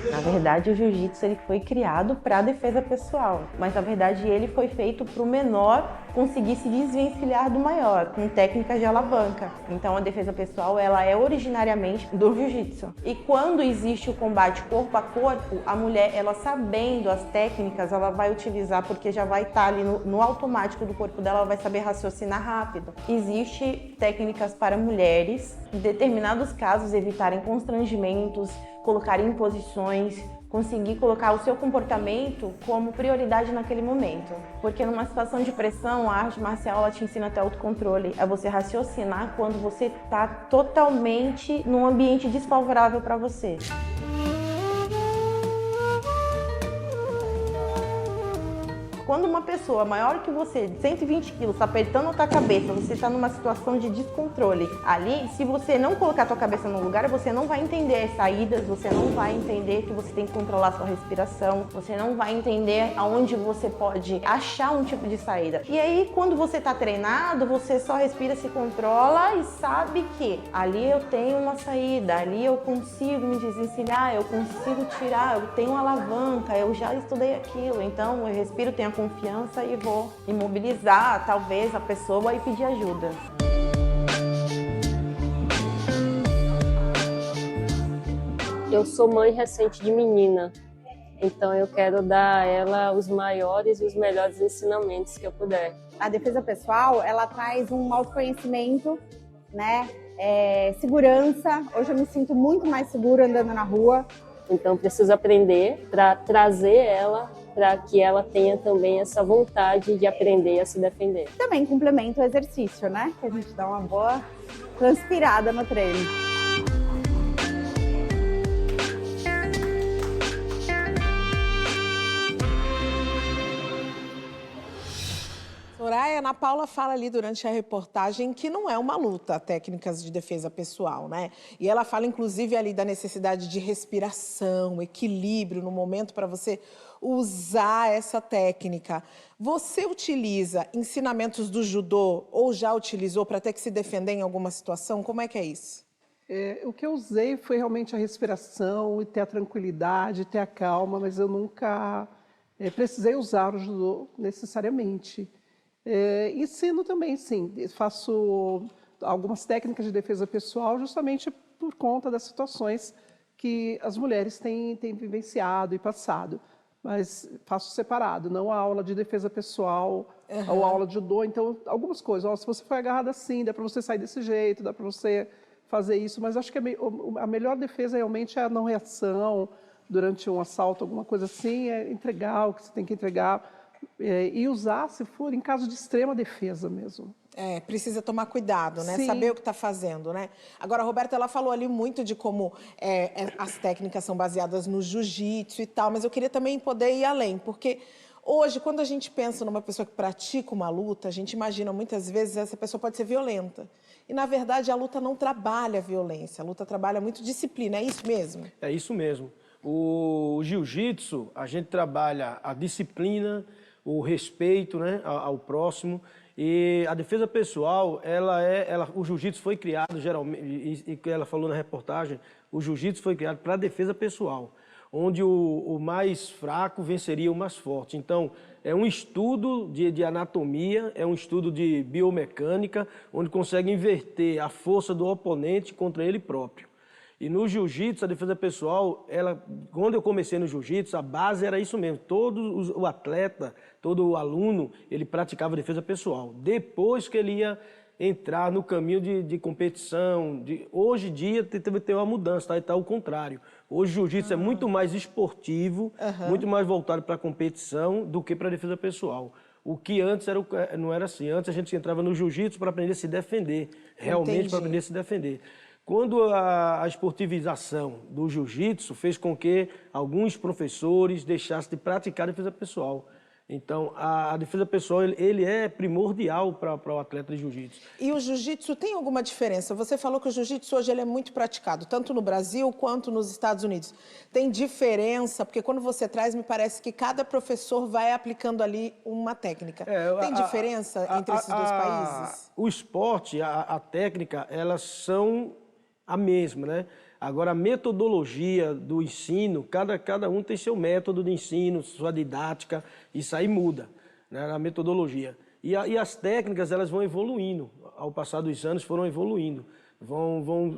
Na verdade, o jiu-jitsu ele foi criado para a defesa pessoal, mas na verdade ele foi feito para o menor conseguir se desvencilhar do maior, com técnicas de alavanca. Então a defesa pessoal ela é originariamente do jiu-jitsu. E quando existe o combate corpo a corpo, a mulher, ela sabendo as técnicas, ela vai utilizar porque já vai estar ali no automático do corpo dela, ela vai saber raciocinar rápido. Existem técnicas para mulheres, em determinados casos, evitarem constrangimentos, colocar em posições, conseguir colocar o seu comportamento como prioridade naquele momento. Porque numa situação de pressão, a arte marcial ela te ensina até autocontrole. É você raciocinar quando você está totalmente num ambiente desfavorável para você. Quando uma pessoa maior que você, de 120 quilos, está apertando a tua cabeça, você está numa situação de descontrole. Ali, se você não colocar a tua cabeça no lugar, você não vai entender as saídas, você não vai entender que você tem que controlar a sua respiração, você não vai entender aonde você pode achar um tipo de saída. E aí, quando você está treinado, você só respira, se controla e sabe que ali eu tenho uma saída, ali eu consigo me desvencilhar, eu consigo tirar, eu tenho uma alavanca, eu já estudei aquilo, então eu respiro, tenho a confiança e vou imobilizar talvez a pessoa e pedir ajuda. Eu sou mãe recente de menina, então eu quero dar a ela os maiores e os melhores ensinamentos que eu puder. A defesa pessoal, ela traz um autoconhecimento, né? Segurança. Hoje eu me sinto muito mais segura andando na rua. Então preciso aprender para trazer ela para que ela tenha também essa vontade de aprender a se defender. Também complementa o exercício, né? Que a gente dá uma boa transpirada no treino. Soraya, Ana Paula fala ali durante a reportagem que não é uma luta, técnicas de defesa pessoal, né? E ela fala, inclusive, ali da necessidade de respiração, equilíbrio no momento para você usar essa técnica. Você utiliza ensinamentos do judô ou já utilizou para ter que se defender em alguma situação? Como é que é isso? O que eu usei foi realmente a respiração e ter a tranquilidade, ter a calma, mas eu nunca precisei usar o judô necessariamente. Ensino também, sim. Faço algumas técnicas de defesa pessoal justamente por conta das situações que as mulheres têm vivenciado e passado. Mas faço separado, não a aula de defesa pessoal ou a aula de judô. Então, algumas coisas. Se você foi agarrada assim, dá para você sair desse jeito, dá para você fazer isso. Mas acho que a melhor defesa realmente é a não reação durante um assalto, alguma coisa assim, é entregar o que você tem que entregar. E usar, se for, em caso de extrema defesa mesmo. Precisa tomar cuidado, né? Sim. Saber o que está fazendo, né? Agora, a Roberta, ela falou ali muito de como as técnicas são baseadas no jiu-jitsu e tal, mas eu queria também poder ir além, porque hoje, quando a gente pensa numa pessoa que pratica uma luta, a gente imagina muitas vezes essa pessoa pode ser violenta. E, na verdade, a luta não trabalha violência, a luta trabalha muito disciplina, é isso mesmo? É isso mesmo. O jiu-jitsu, a gente trabalha a disciplina, o respeito, né, ao próximo, E a defesa pessoal, o jiu-jitsu foi criado, geralmente, e que ela falou na reportagem, o jiu-jitsu foi criado para a defesa pessoal, onde o mais fraco venceria o mais forte. Então, é um estudo de anatomia, é um estudo de biomecânica, onde consegue inverter a força do oponente contra ele próprio. E no jiu-jitsu, a defesa pessoal, quando eu comecei no jiu-jitsu, a base era isso mesmo. O atleta, todo o aluno, ele praticava defesa pessoal. Depois que ele ia entrar no caminho de competição, hoje em dia teve que ter uma mudança, tá? Está o contrário. Hoje o jiu-jitsu é muito mais esportivo, muito mais voltado para a competição do que para a defesa pessoal. O que antes não era assim. Antes a gente entrava no jiu-jitsu para aprender a se defender, realmente para aprender a se defender. Quando a esportivização do jiu-jitsu fez com que alguns professores deixassem de praticar a defesa pessoal. Então, a defesa pessoal ele é primordial para o atleta de jiu-jitsu. E o jiu-jitsu tem alguma diferença? Você falou que o jiu-jitsu hoje ele é muito praticado, tanto no Brasil quanto nos Estados Unidos. Tem diferença? Porque quando você traz, me parece que cada professor vai aplicando ali uma técnica. Tem diferença entre esses dois países? O esporte, a técnica, elas são a mesma, né? Agora, a metodologia do ensino, cada um tem seu método de ensino, sua didática, isso aí muda, né? A metodologia. E as técnicas, elas vão evoluindo, ao passar dos anos foram evoluindo.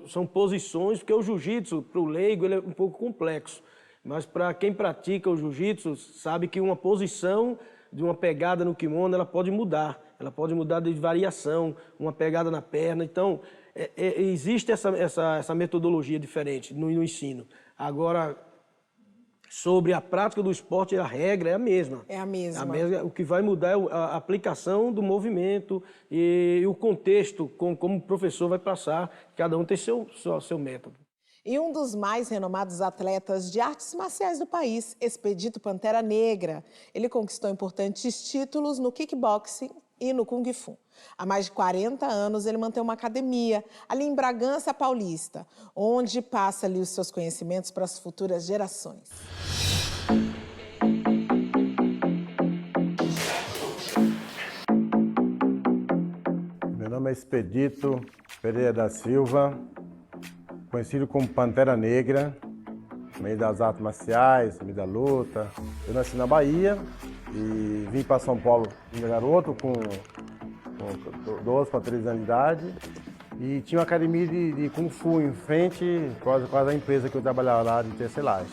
São posições, porque o jiu-jitsu, para o leigo, ele é um pouco complexo. Mas para quem pratica o jiu-jitsu, sabe que uma posição de uma pegada no kimono, ela pode mudar de variação, uma pegada na perna. Então, existe essa metodologia diferente no ensino. Agora, sobre a prática do esporte, a regra é a mesma. É a mesma. O que vai mudar é a aplicação do movimento e o contexto, como o professor vai passar. Cada um tem seu método. E um dos mais renomados atletas de artes marciais do país, Expedito Pantera Negra. Ele conquistou importantes títulos no kickboxing e no Kung Fu. Há mais de 40 anos, ele mantém uma academia ali em Bragança Paulista, onde passa ali os seus conhecimentos para as futuras gerações. Meu nome é Expedito Pereira da Silva, conhecido como Pantera Negra, no meio das artes marciais, no meio da luta. Eu nasci na Bahia e vim para São Paulo de garoto, com 12 para 13 anos de idade, e tinha uma academia de Kung Fu em frente, quase a empresa que eu trabalhava lá de tecelagem.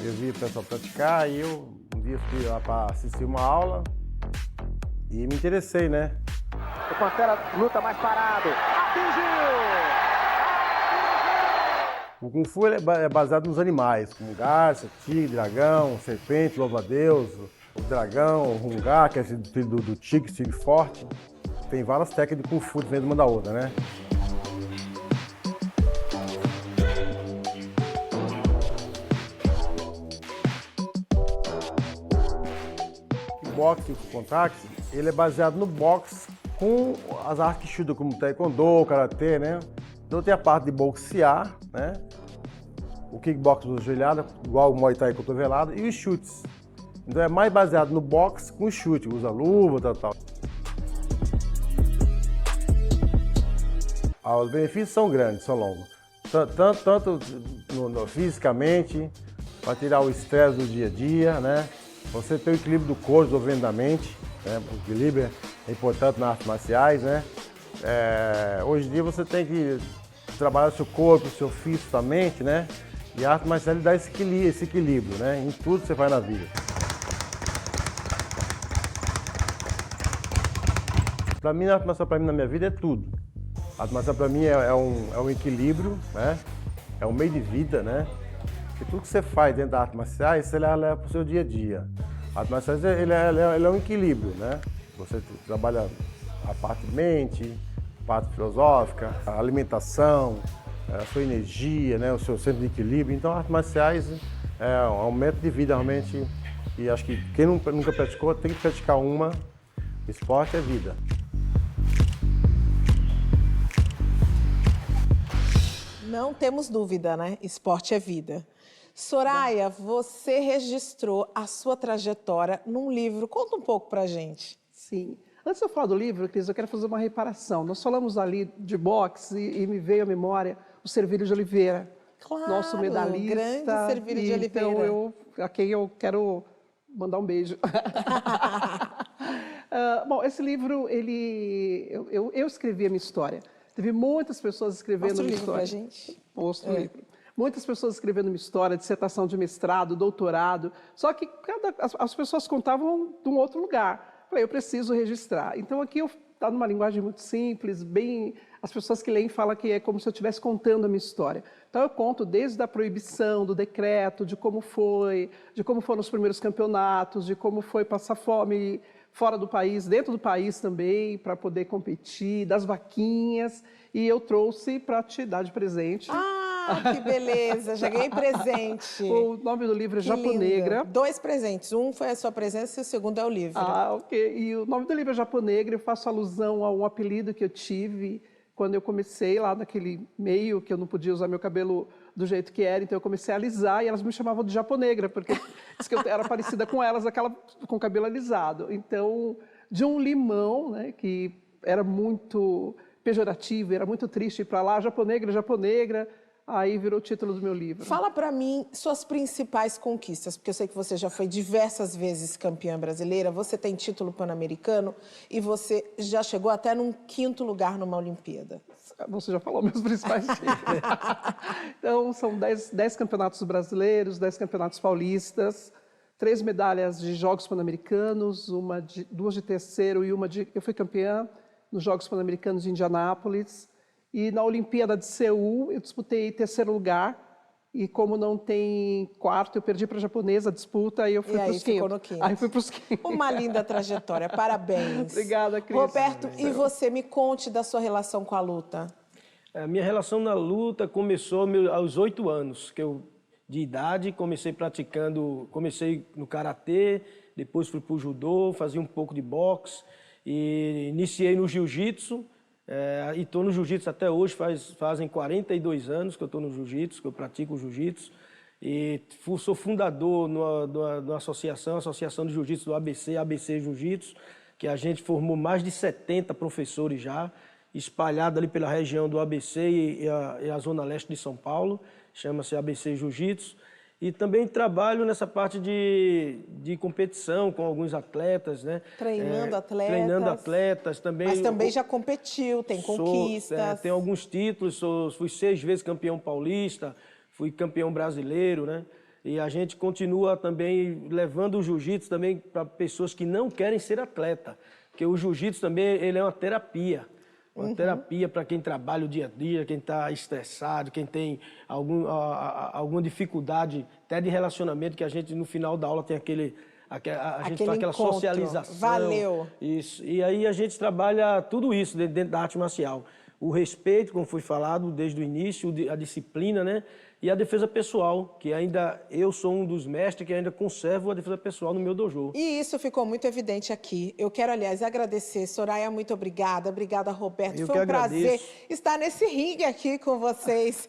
Eu vi o pessoal praticar e eu um dia fui lá para assistir uma aula e me interessei, né? O Pantera luta mais parado, atingiu! O Kung Fu é baseado nos animais, como garça, tigre, dragão, serpente, louva-a-Deus, o dragão, o Hungá, que é filho do tigre forte. Tem várias técnicas de Kung Fu diferentes uma da outra, né? O boxe e o contact, ele é baseado no boxe com as artes que chutam, como taekwondo, karatê, né? Então tem a parte de boxear, né? O kickbox usa joelhada, igual o Muay Thai cotovelada, e os chutes. Então é mais baseado no boxe com chute, usa luva, tal. Os benefícios são grandes, são longos. Tanto fisicamente, para tirar o estresse do dia a dia, né? Você ter o equilíbrio do corpo, do movimento da mente, né? O equilíbrio é importante nas artes marciais, né? Hoje em dia você tem que trabalhar o seu corpo, o seu físico, sua mente, né? E a arte marcial dá esse equilíbrio, né? Em tudo que você faz na vida. Para mim, a arte marcial na minha vida é tudo. A arte marcial para mim é um equilíbrio, né? É um meio de vida, né? Porque tudo que você faz dentro da arte marcial, você leva para o seu dia a dia. A arte marcial ele é um equilíbrio, né? Você trabalha a parte mente, a parte filosófica, a alimentação, a sua energia, né? O seu centro de equilíbrio. Então, artes marciais é um método de vida realmente, e acho que quem nunca praticou tem que praticar uma. Esporte é vida. Não temos dúvida, né? Esporte é vida. Soraya, você registrou a sua trajetória num livro. Conta um pouco pra gente. Sim. Antes de eu falar do livro, Cris, eu quero fazer uma reparação. Nós falamos ali de boxe e me veio à memória o Servílio de Oliveira, Claro, nosso medalhista. grande Servílio de Oliveira. Então, a quem eu quero mandar um beijo. Bom, esse livro, eu escrevi a minha história. Teve muitas pessoas escrevendo minha história. Mostra o livro pra gente. Mostra o livro. Muitas pessoas escrevendo minha história, dissertação de mestrado, doutorado. Só que as pessoas contavam de um outro lugar. Falei, eu preciso registrar. Então, aqui está numa linguagem muito simples, bem... As pessoas que leem falam que é como se eu estivesse contando a minha história. Então, eu conto desde a proibição, do decreto, de como foram os primeiros campeonatos, de como foi passar fome fora do país, dentro do país também, para poder competir, das vaquinhas. E eu trouxe para te dar de presente. Ah, que beleza! Já ganhei presente. O nome do livro é Que Japonegra. lindo. 2 presentes. Um foi a sua presença e o segundo é o livro. Ah, ok. E o nome do livro é Japonegra. Eu faço alusão a um apelido que eu tive quando eu comecei lá naquele meio que eu não podia usar meu cabelo do jeito que era. Então eu comecei a alisar e elas me chamavam de Japonegra, porque disse que eu era parecida com elas, com cabelo alisado. Então, de um limão, né, que era muito pejorativo, era muito triste ir para lá, Japonegra, aí virou o título do meu livro. Fala para mim suas principais conquistas, porque eu sei que você já foi diversas vezes campeã brasileira, você tem título pan-americano e você já chegou até num 5º lugar numa Olimpíada. Você já falou meus principais títulos. Então, são 10 campeonatos brasileiros, 10 campeonatos paulistas, 3 medalhas de Jogos Pan-Americanos, 2 de terceiro e uma de... Eu fui campeã nos Jogos Pan-Americanos de Indianápolis. E na Olimpíada de Seul, eu disputei 3º lugar. E como não tem 4º, eu perdi para a japonesa a disputa e eu fui para os 5º. Aí fui para os 5º. Uma linda trajetória, parabéns. Obrigada, Cris. Roberto, e você, me conte da sua relação com a luta. A minha relação na luta começou aos 8 anos de idade. Comecei no karatê, depois fui para o judô, fazia um pouco de boxe e iniciei no jiu-jitsu. E estou no jiu-jitsu até hoje, fazem 42 anos que eu estou no jiu-jitsu, que eu pratico jiu-jitsu. E sou fundador de uma associação, a Associação de Jiu-Jitsu do ABC Jiu-Jitsu, que a gente formou mais de 70 professores já, espalhados ali pela região do ABC e a Zona Leste de São Paulo, chama-se ABC Jiu-Jitsu. E também trabalho nessa parte de competição com alguns atletas, né? Treinando atletas também. Mas também já competiu, tem conquistas. Tenho alguns títulos, fui 6 vezes campeão paulista, fui campeão brasileiro, né? E a gente continua também levando o jiu-jitsu também para pessoas que não querem ser atleta. Porque o jiu-jitsu também ele é uma terapia. Uma terapia para quem trabalha o dia a dia, quem está estressado, quem tem alguma dificuldade até de relacionamento, que a gente no final da aula tem a gente faz aquela socialização. Valeu. Isso. E aí a gente trabalha tudo isso dentro da arte marcial. O respeito, como foi falado desde o início, a disciplina, né? E a defesa pessoal, que ainda eu sou um dos mestres que ainda conservo a defesa pessoal no meu dojo. E isso ficou muito evidente aqui. Eu quero, aliás, agradecer. Soraya, muito obrigada. Obrigada, Roberto. Foi um prazer estar nesse ringue aqui com vocês.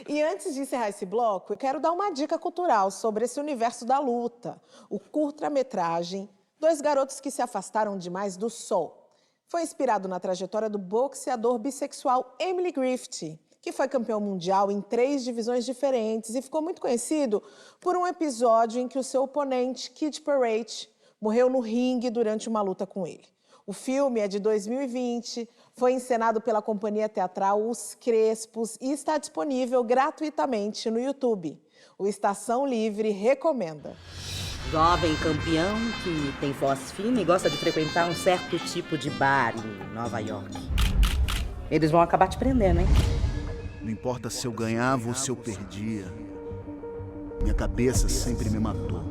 E antes de encerrar esse bloco, eu quero dar uma dica cultural sobre esse universo da luta. O curta-metragem 2 Garotos que se Afastaram Demais do Sol. Foi inspirado na trajetória do boxeador bissexual Emily Griffith, que foi campeão mundial em 3 divisões diferentes e ficou muito conhecido por um episódio em que o seu oponente, Kid Parade, morreu no ringue durante uma luta com ele. O filme é de 2020, foi encenado pela companhia teatral Os Crespos e está disponível gratuitamente no YouTube. O Estação Livre recomenda. Jovem campeão que tem voz fina e gosta de frequentar um certo tipo de bar em Nova York. Eles vão acabar te prendendo, hein? Não importa se eu ganhava ou se eu perdia. Minha cabeça sempre me matou.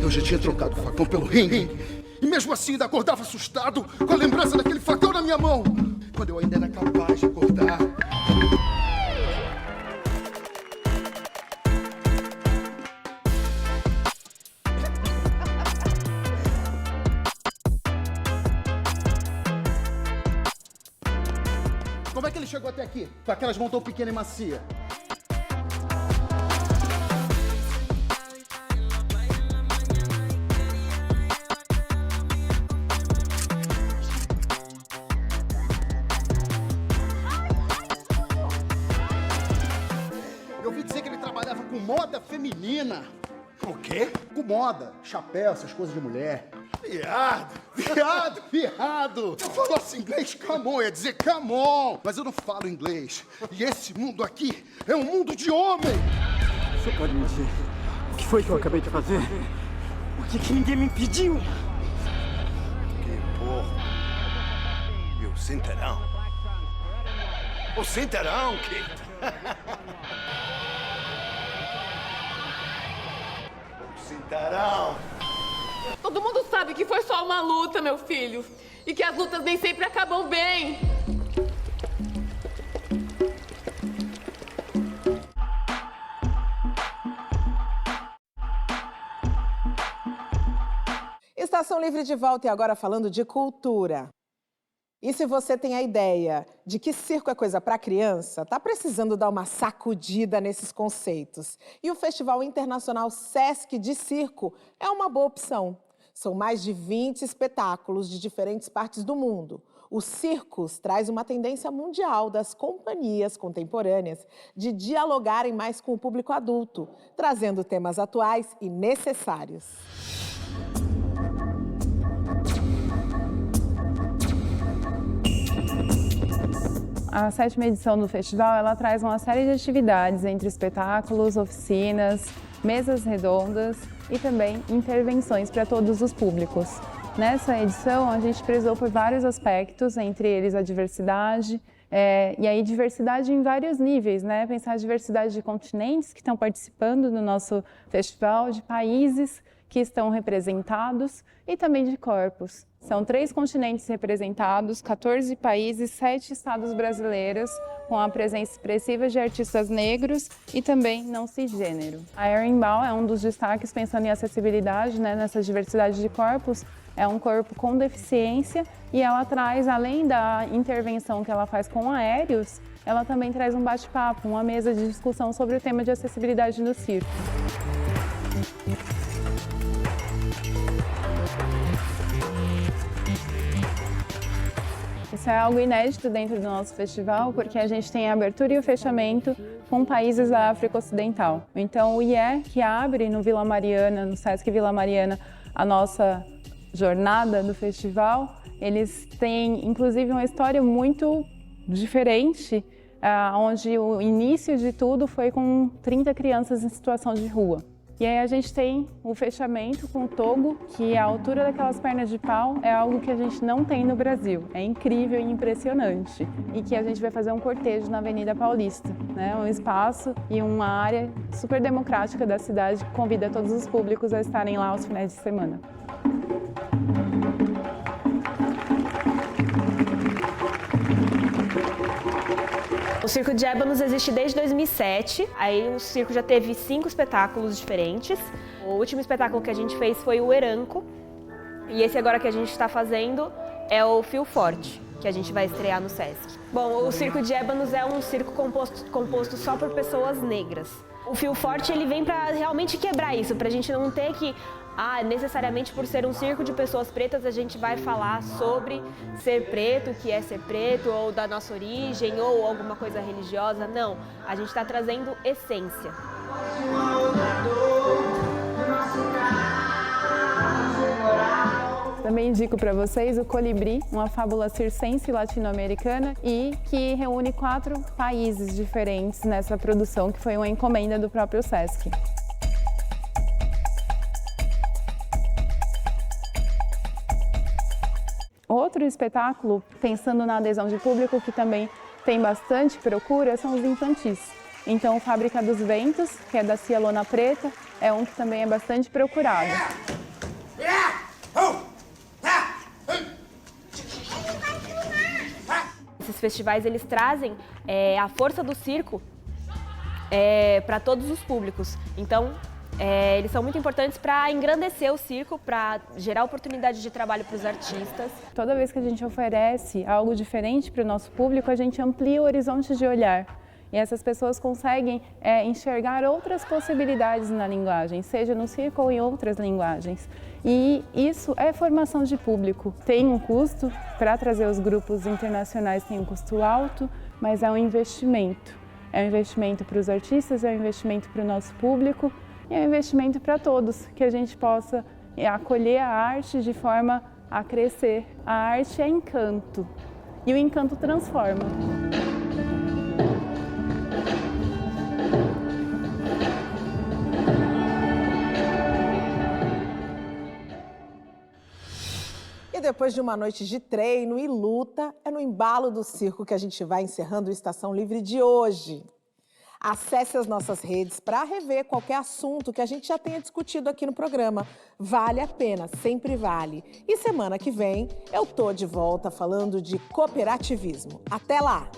Eu já tinha trocado o facão pelo ringue. E mesmo assim ainda acordava assustado com a lembrança daquele facão na minha mão. Quando eu ainda era capaz de acordar. Como é que ele chegou até aqui? Com aquelas mãos tão pequena e macia? moda feminina. O quê? Com moda, chapéu, essas coisas de mulher. Viado! Viado! Eu falasse inglês, come on, eu ia dizer come on, mas eu não falo inglês. E esse mundo aqui é um mundo de homem. Você pode me dizer o que foi que eu acabei de fazer? Por que ninguém me impediu? Que porra! E o cinturão? O cinturão, Kate! O cinturão! Todo mundo sabe que foi só uma luta, meu filho. E que as lutas nem sempre acabam bem. Estação Livre de volta e agora falando de cultura. E se você tem a ideia de que circo é coisa para criança, tá precisando dar uma sacudida nesses conceitos. E o Festival Internacional Sesc de Circo é uma boa opção. São mais de 20 espetáculos de diferentes partes do mundo. O Circus traz uma tendência mundial das companhias contemporâneas de dialogarem mais com o público adulto, trazendo temas atuais e necessários. A 7ª edição do festival, ela traz uma série de atividades entre espetáculos, oficinas, mesas redondas e também intervenções para todos os públicos. Nessa edição, a gente prezou por vários aspectos, entre eles a diversidade, e aí diversidade em vários níveis, né? Pensar a diversidade de continentes que estão participando do nosso festival, de países que estão representados e também de corpos. São 3 continentes representados, 14 países, 7 estados brasileiros, com a presença expressiva de artistas negros e também não cisgênero. A Erin-Bow é um dos destaques pensando em acessibilidade, né, nessa diversidade de corpos. É um corpo com deficiência e ela traz, além da intervenção que ela faz com aéreos, ela também traz um bate-papo, uma mesa de discussão sobre o tema de acessibilidade no circo. Isso é algo inédito dentro do nosso festival, porque a gente tem a abertura e o fechamento com países da África Ocidental. Então, o IE, que abre no Vila Mariana, no Sesc Vila Mariana, a nossa jornada do festival, eles têm, inclusive, uma história muito diferente, onde o início de tudo foi com 30 crianças em situação de rua. E aí a gente tem o fechamento com o Togo, que a altura daquelas pernas de pau é algo que a gente não tem no Brasil. É incrível e impressionante. E que a gente vai fazer um cortejo na Avenida Paulista, né? Um espaço e uma área super democrática da cidade que convida todos os públicos a estarem lá aos finais de semana. O Circo de Ébanos existe desde 2007, aí o circo já teve 5 espetáculos diferentes. O último espetáculo que a gente fez foi o Eranco, e esse agora que a gente está fazendo é o Fio Forte, que a gente vai estrear no Sesc. Bom, o Circo de Ébanos é um circo composto só por pessoas negras. O Fio Forte ele vem para realmente quebrar isso, para a gente não ter que necessariamente por ser um circo de pessoas pretas, a gente vai falar sobre ser preto, o que é ser preto, ou da nossa origem, ou alguma coisa religiosa. Não, a gente está trazendo essência. Também indico para vocês o Colibri, uma fábula circense latino-americana e que reúne 4 países diferentes nessa produção, que foi uma encomenda do próprio Sesc. Outro espetáculo, pensando na adesão de público, que também tem bastante procura, são os infantis. Então, Fábrica dos Ventos, que é da Cia Lona Preta, é um que também é bastante procurado. Esses festivais, eles trazem a força do circo para todos os públicos. Então, eles são muito importantes para engrandecer o circo, para gerar oportunidade de trabalho para os artistas. Toda vez que a gente oferece algo diferente para o nosso público, a gente amplia o horizonte de olhar. E essas pessoas conseguem enxergar outras possibilidades na linguagem, seja no circo ou em outras linguagens. E isso é formação de público. Tem um custo, para trazer os grupos internacionais tem um custo alto, mas é um investimento. É um investimento para os artistas, é um investimento para o nosso público e é um investimento para todos, que a gente possa acolher a arte de forma a crescer. A arte é encanto e o encanto transforma. E depois de uma noite de treino e luta, é no embalo do circo que a gente vai encerrando o Estação Livre de hoje. Acesse as nossas redes para rever qualquer assunto que a gente já tenha discutido aqui no programa. Vale a pena, sempre vale. E semana que vem eu tô de volta falando de cooperativismo. Até lá!